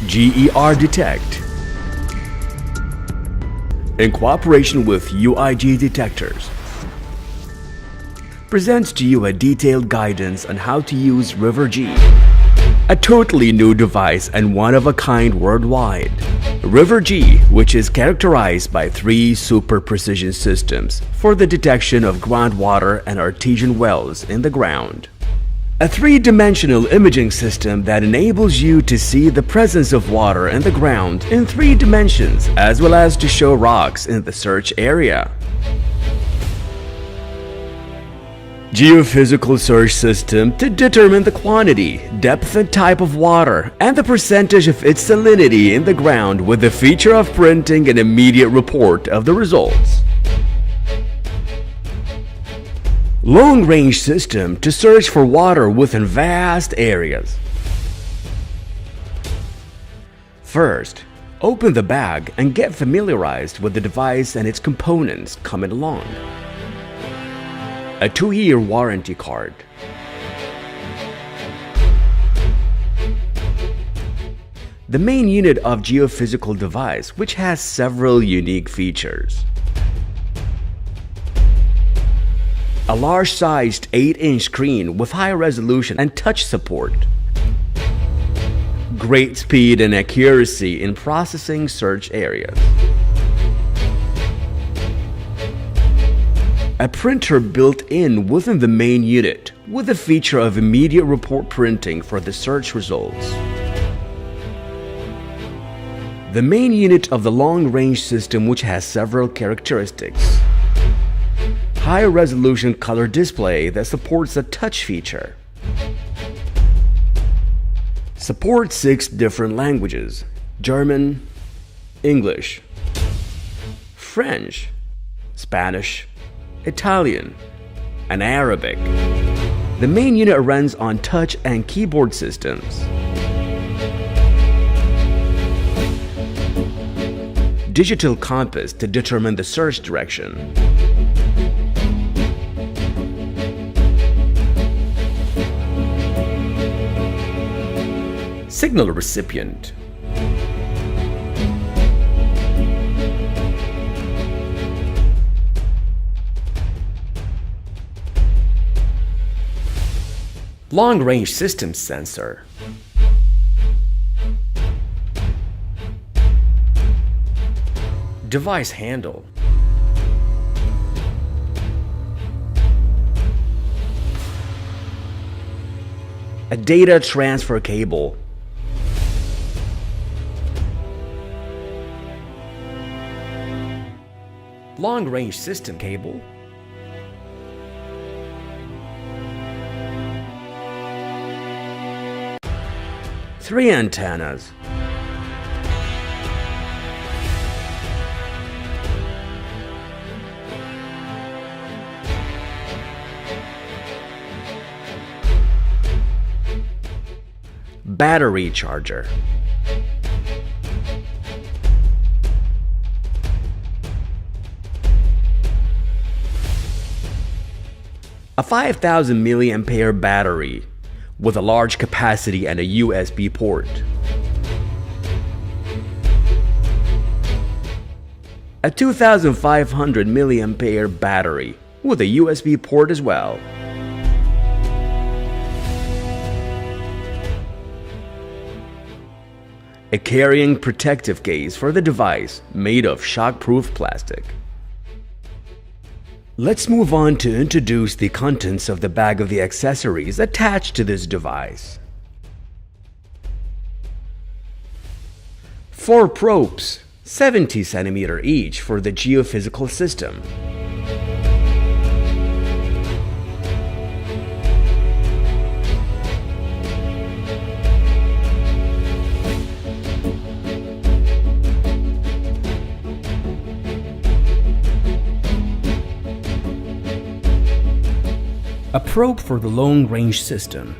Ger Detect, in cooperation with UIG Detectors, presents to you a detailed guidance on how to use River G, a totally new device and one of a kind worldwide. River G, which is characterized by 3 super precision systems for the detection of groundwater and artesian wells in the ground. A 3-dimensional imaging system that enables you to see the presence of water in the ground in 3 dimensions, as well as to show rocks in the search area. Geophysical search system to determine the quantity, depth and type of water, and the percentage of its salinity in the ground with the feature of printing an immediate report of the results. Long-range system to search for water within vast areas. First, open the bag and get familiarized with the device and its components coming along. A 2-year warranty card. The main unit of geophysical device, which has several unique features. A large-sized 8-inch screen with high resolution and touch support. Great speed and accuracy in processing search areas. A printer built in within the main unit with the feature of immediate report printing for the search results. The main unit of the long-range system, which has several characteristics. High resolution color display that supports a touch feature. Supports 6 different languages: German, English, French, Spanish, Italian, and Arabic. The main unit runs on touch and keyboard systems. Digital compass to determine the search direction. Signal recipient. Long-range system sensor. Device handle. A data transfer cable. Long-range system cable. Three antennas. Battery charger. A 5,000 milliampere battery with a large capacity and a USB port. A 2,500 milliampere battery with a USB port as well. A carrying protective case for the device made of shockproof plastic. Let's move on to introduce the contents of the bag of the accessories attached to this device. 4 probes, 70 cm each for the geophysical system. A probe for the long-range system.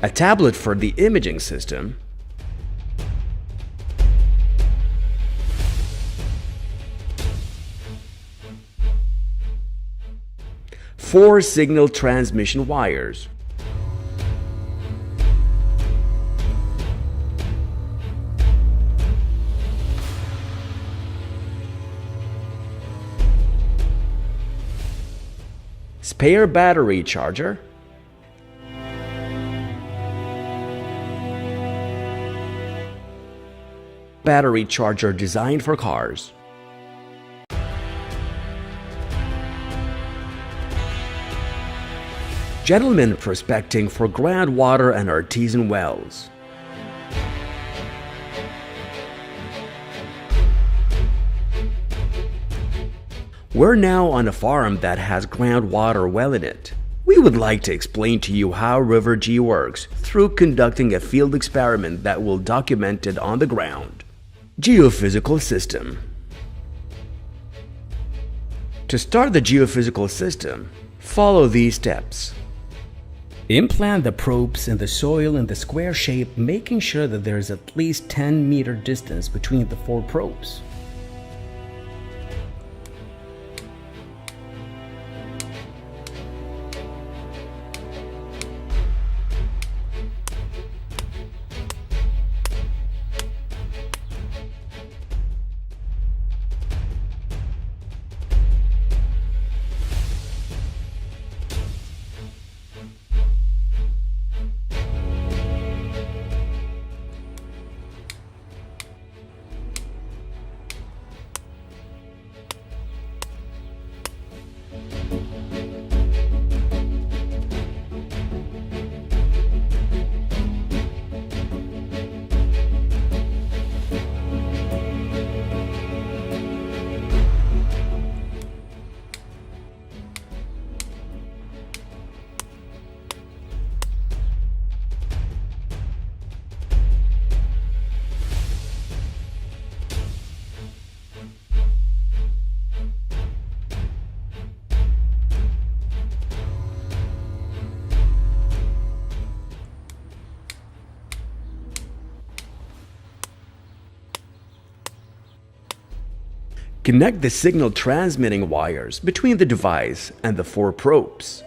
A tablet for the imaging system. 4 signal transmission wires. Spare battery charger. Battery charger designed for cars. Gentlemen prospecting for groundwater and artesian wells. We're now on a farm that has groundwater well in it. We would like to explain to you how River G works through conducting a field experiment that will document it on the ground. Geophysical system. To start the geophysical system, follow these steps. Implant the probes in the soil in the square shape, making sure that there is at least 10-meter distance between the 4 probes. Connect the signal transmitting wires between the device and the 4 probes.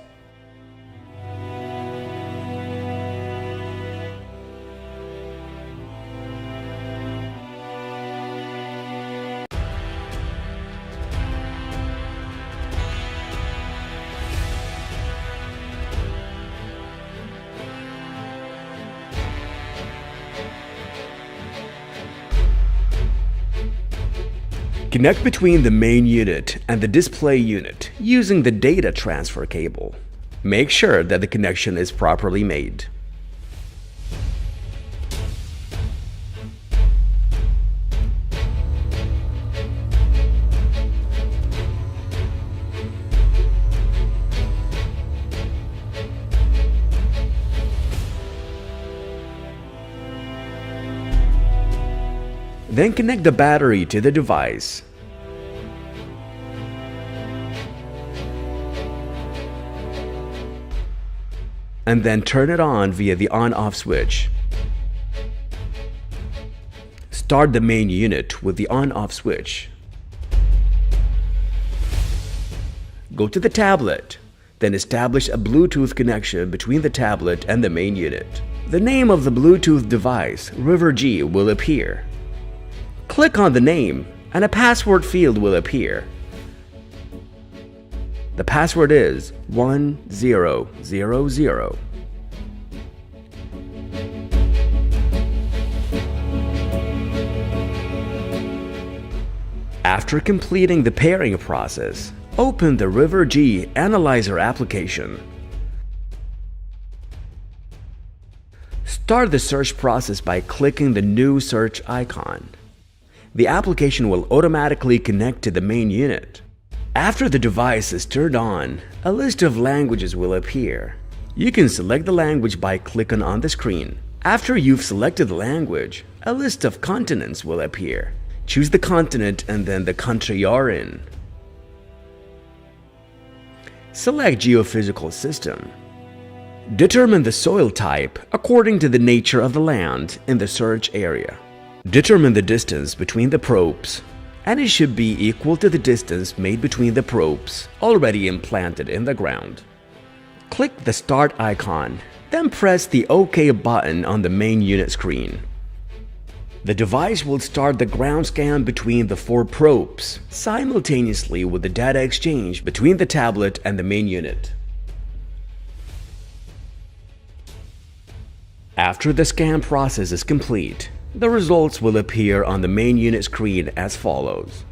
Connect between the main unit and the display unit using the data transfer cable. Make sure that the connection is properly made. Then connect the battery to the device. And then turn it on via the on-off switch. Start the main unit with the on-off switch. Go to the tablet, then establish a Bluetooth connection between the tablet and the main unit. The name of the Bluetooth device, River G, will appear. Click on the name and a password field will appear. The password is 1000. After completing the pairing process, open the River G Analyzer application. Start the search process by clicking the new search icon. The application will automatically connect to the main unit. After the device is turned on, a list of languages will appear. You can select the language by clicking on the screen. After you've selected the language, a list of continents will appear. Choose the continent and then the country you're in. Select Geophysical System. Determine the soil type according to the nature of the land in the search area. Determine the distance between the probes. and it should be equal to the distance made between the probes already implanted in the ground. Click the Start icon, then press the OK button on the main unit screen. The device will start the ground scan between the 4 probes, simultaneously with the data exchange between the tablet and the main unit. After the scan process is complete, the results will appear on the main unit screen as follows.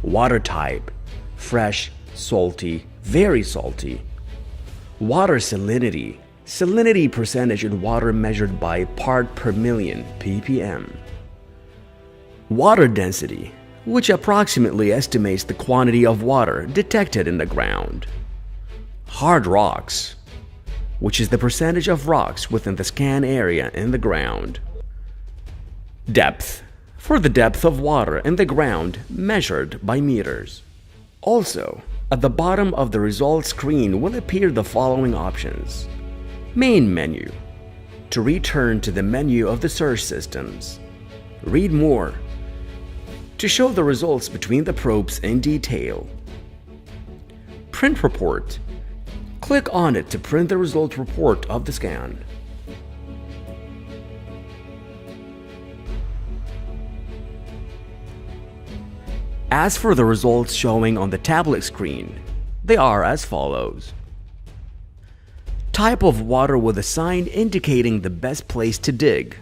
Water type: fresh, salty, very salty. Water salinity: salinity percentage in water measured by part per million ppm. Water density, which approximately estimates the quantity of water detected in the ground. Hard rocks, which is the percentage of rocks within the scan area in the ground. Depth, for the depth of water in the ground measured by meters. Also, at the bottom of the results screen will appear the following options. Main menu, to return to the menu of the search systems. Read more, to show the results between the probes in detail. Print report, click on it to print the result report of the scan. As for the results showing on the tablet screen, they are as follows. Type of water with a sign indicating the best place to dig,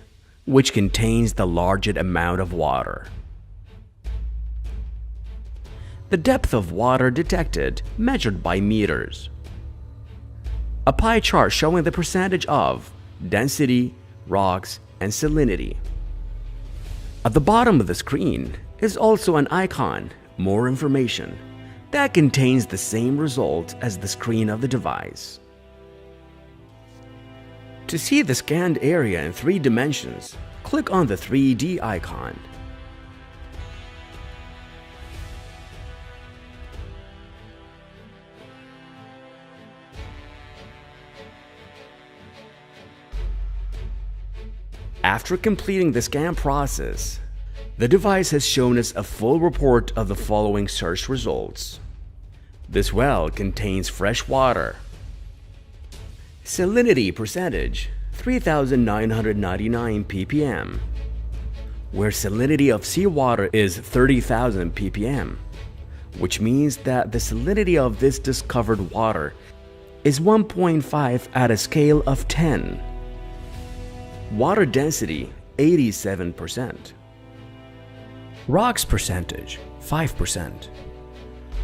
which contains the largest amount of water. The depth of water detected measured by meters. A pie chart showing the percentage of density, rocks, and salinity. At the bottom of the screen is also an icon, more information, that contains the same result as the screen of the device. To see the scanned area in 3 dimensions, click on the 3D icon. After completing the scan process, the device has shown us a full report of the following search results. This well contains fresh water. Salinity percentage 3,999 ppm, where salinity of seawater is 30,000 ppm, which means that the salinity of this discovered water is 1.5 at a scale of 10. Water density 87%. Rocks percentage 5%.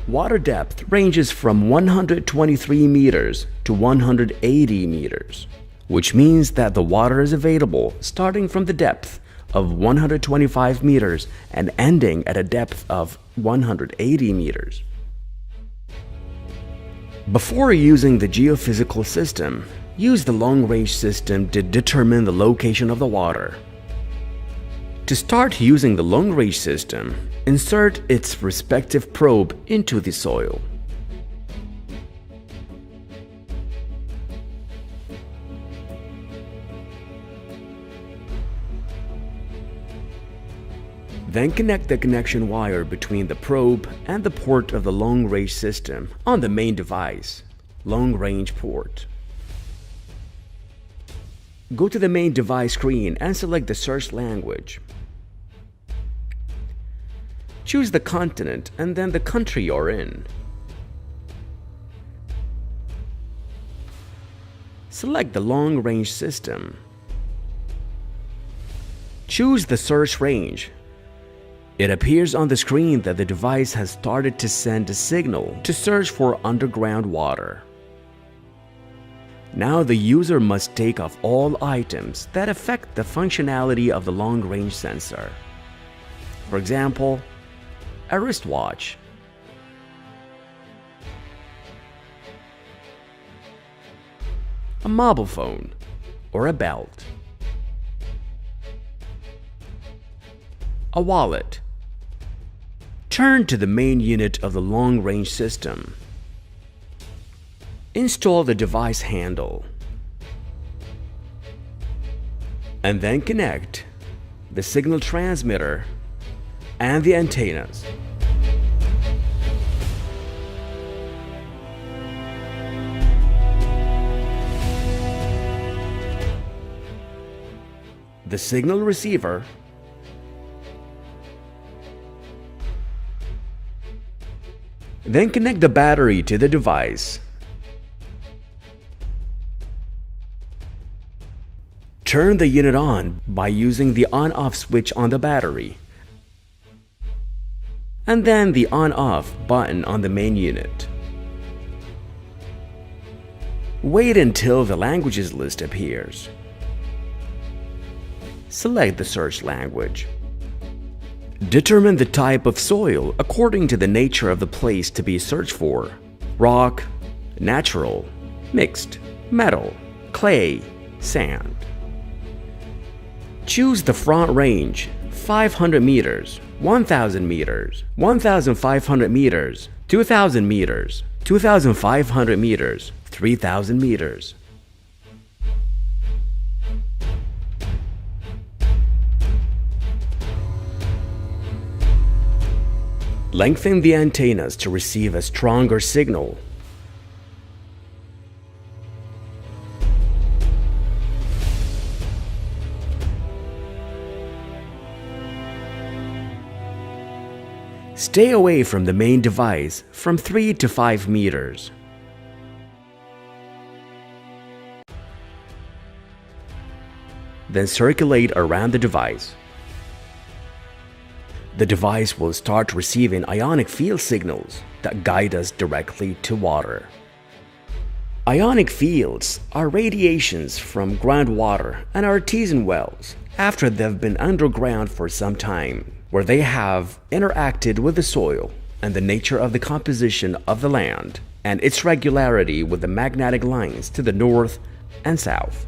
Water depth ranges from 123 meters to 180 meters, which means that the water is available starting from the depth of 125 meters and ending at a depth of 180 meters. Before using the geophysical system, use the long-range system to determine the location of the water. To start using the long-range system, insert its respective probe into the soil. Then connect the connection wire between the probe and the port of the long-range system on the main device, long-range port. Go to the main device screen and select the search language. Choose the continent and then the country you're in. Select the long-range system. Choose the search range. It appears on the screen that the device has started to send a signal to search for underground water. Now the user must take off all items that affect the functionality of the long-range sensor. For example, a wristwatch, a mobile phone, or a belt, a wallet. Turn to the main unit of the long-range system. Install the device handle, and then connect the signal transmitter and the antennas. The signal receiver, then connect the battery to the device. Turn the unit on by using the on-off switch on the battery, and then the on-off button on the main unit. Wait until the languages list appears. Select the search language. Determine the type of soil according to the nature of the place to be searched for: rock, natural, mixed, metal, clay, sand. Choose the front range: 500 meters, 1,000 meters, 1,500 meters, 2,000 meters, 2,500 meters, 3,000 meters. Lengthen the antennas to receive a stronger signal. Stay away from the main device from 3 to 5 meters. Then circulate around the device. The device will start receiving ionic field signals that guide us directly to water. Ionic fields are radiations from groundwater and artesian wells after they've been underground for some time, where they have interacted with the soil and the nature of the composition of the land and its regularity with the magnetic lines to the north and south.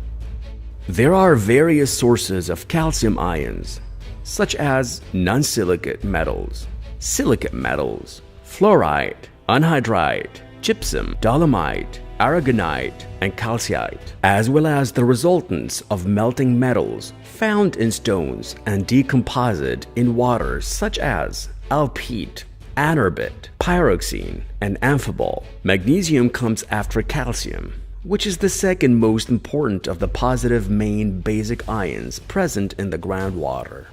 There are various sources of calcium ions, such as non-silicate metals, silicate metals, fluorite, anhydrite, gypsum, dolomite, aragonite, and calcite, as well as the resultants of melting metals found in stones and decomposite in water, such as alpite, anerbite, pyroxene, and amphibole. Magnesium comes after calcium, which is the second most important of the positive main basic ions present in the groundwater.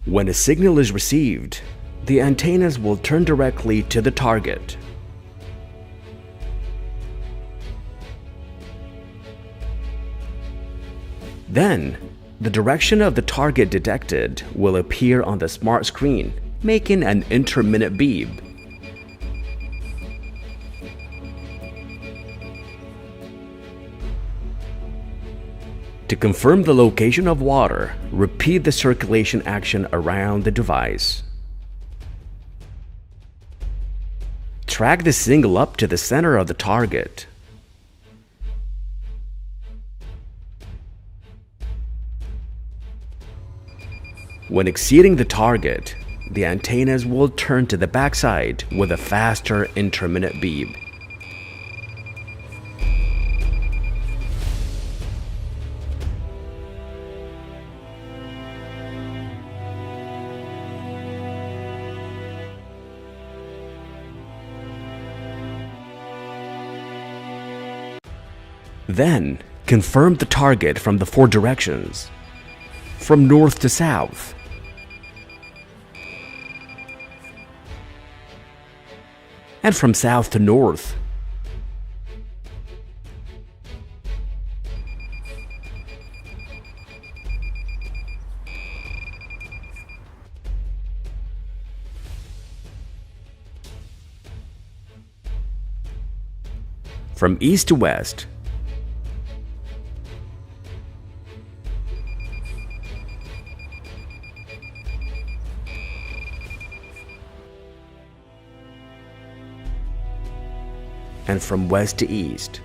When a signal is received, the antennas will turn directly to the target. Then, the direction of the target detected will appear on the smart screen, making an intermittent beep. To confirm the location of water, repeat the circulation action around the device. Track the signal up to the center of the target. When exceeding the target, the antennas will turn to the backside with a faster intermittent beep. Then, confirm the target from the 4 directions, from north to south. And from south to north. From east to west. And from west to east.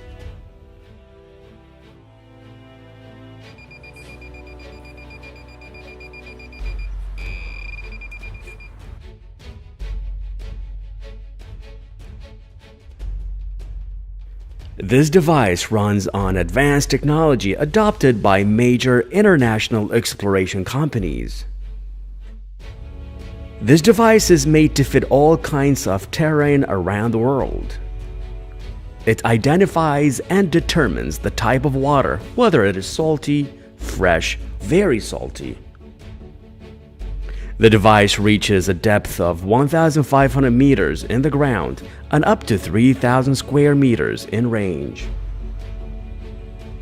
This device runs on advanced technology adopted by major international exploration companies. This device is made to fit all kinds of terrain around the world. It identifies and determines the type of water, whether it is salty, fresh, very salty. The device reaches a depth of 1,500 meters in the ground and up to 3,000 square meters in range.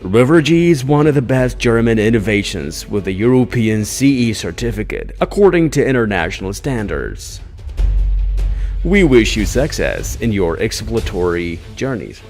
RiverG is one of the best German innovations with a European CE certificate according to international standards. We wish you success in your exploratory journeys.